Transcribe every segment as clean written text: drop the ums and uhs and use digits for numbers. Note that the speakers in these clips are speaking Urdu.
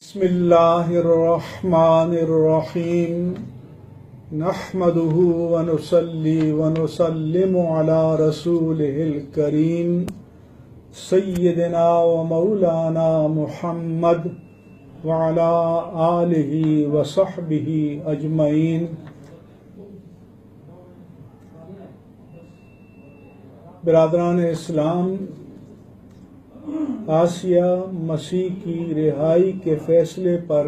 بسم اللہ الرحمن الرحیم نحمده ونصلی ونسلم علی رسولہ الکریم سیدنا و مولانا محمد وعلی آلہ وصحبہ اجمعین۔ برادران اسلام، آسیہ مسیح کی رہائی کے فیصلے پر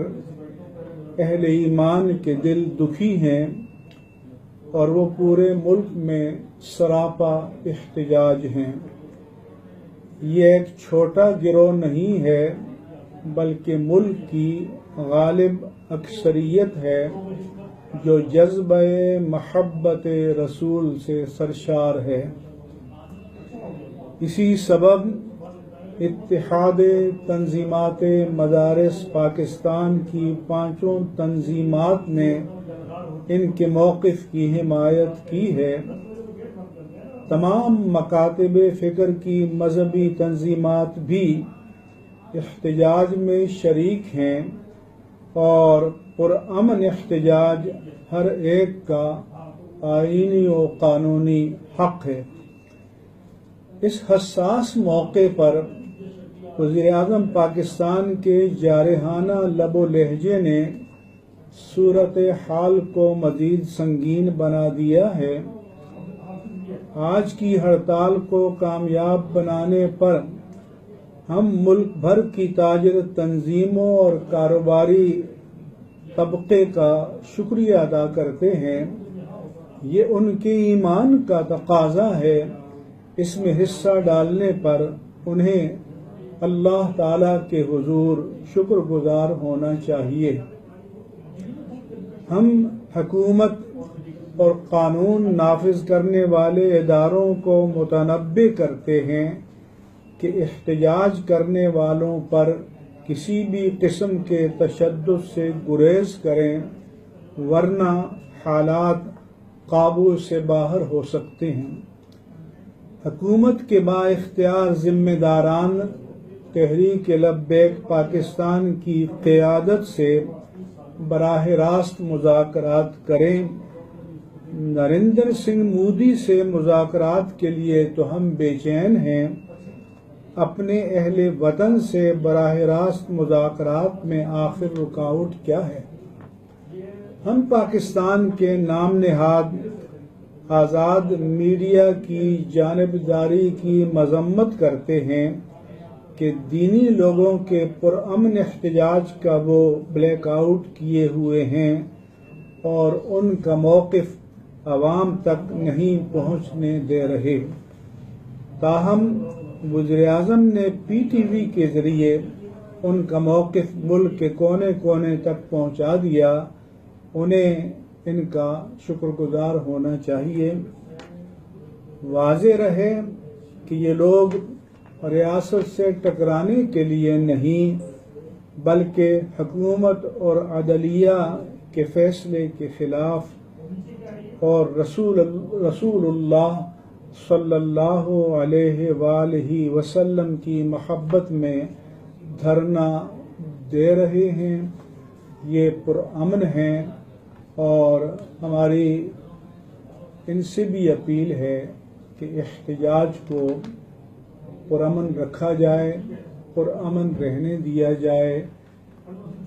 اہل ایمان کے دل دکھی ہیں اور وہ پورے ملک میں سراپا احتجاج ہیں۔ یہ ایک چھوٹا گروہ نہیں ہے بلکہ ملک کی غالب اکثریت ہے جو جذبہ محبت رسول سے سرشار ہے۔ اسی سبب اتحاد تنظیمات مدارس پاکستان کی 5 تنظیمات نے ان کے موقف کی حمایت کی ہے۔ تمام مکاتب فکر کی مذہبی تنظیمات بھی احتجاج میں شریک ہیں اور پرامن احتجاج ہر ایک کا آئینی و قانونی حق ہے۔ اس حساس موقع پر وزیر اعظم پاکستان کے جارحانہ لب و لہجے نے صورت حال کو مزید سنگین بنا دیا ہے۔ آج کی ہڑتال کو کامیاب بنانے پر ہم ملک بھر کی تاجر تنظیموں اور کاروباری طبقے کا شکریہ ادا کرتے ہیں۔ یہ ان کے ایمان کا تقاضا ہے۔ اس میں حصہ ڈالنے پر انہیں اللہ تعالیٰ کے حضور شکر گزار ہونا چاہیے۔ ہم حکومت اور قانون نافذ کرنے والے اداروں کو متنبہ کرتے ہیں کہ احتجاج کرنے والوں پر کسی بھی قسم کے تشدد سے گریز کریں ورنہ حالات قابو سے باہر ہو سکتے ہیں۔ حکومت کے با اختیار ذمہ داران تحریک لبیک پاکستان کی قیادت سے براہ راست مذاکرات کریں۔ نریندر سنگھ مودی سے مذاکرات کے لیے تو ہم بے چین ہیں، اپنے اہل وطن سے براہ راست مذاکرات میں آخر رکاوٹ کیا ہے؟ ہم پاکستان کے نام نہاد آزاد میڈیا کی جانبداری کی مذمت کرتے ہیں کہ دینی لوگوں کے پرامن احتجاج کا وہ بلیک آؤٹ کیے ہوئے ہیں اور ان کا موقف عوام تک نہیں پہنچنے دے رہے۔ تاہم وزیر اعظم نے PTV کے ذریعے ان کا موقف ملک کے کونے کونے تک پہنچا دیا۔ انہیں ان کا شکر گزار ہونا چاہیے۔ واضح رہے کہ یہ لوگ ریاست سے ٹکرانے کے لیے نہیں بلکہ حکومت اور عدلیہ کے فیصلے کے خلاف اور رسول اللہ صلی اللہ علیہ وآلہ وسلم کی محبت میں دھرنا دے رہے ہیں۔ یہ پرامن ہیں اور ہماری ان سے بھی اپیل ہے کہ احتجاج کو پرامن رکھا جائے، پرامن رہنے دیا جائے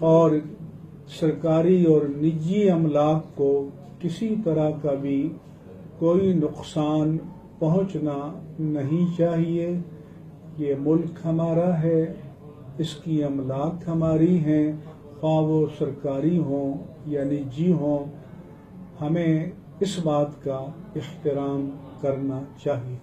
اور سرکاری اور نجی املاک کو کسی طرح کا بھی کوئی نقصان پہنچنا نہیں چاہیے۔ یہ ملک ہمارا ہے، اس کی املاک ہماری ہیں، خواہ وہ سرکاری ہوں یا نجی ہوں۔ ہمیں اس بات کا احترام کرنا چاہیے۔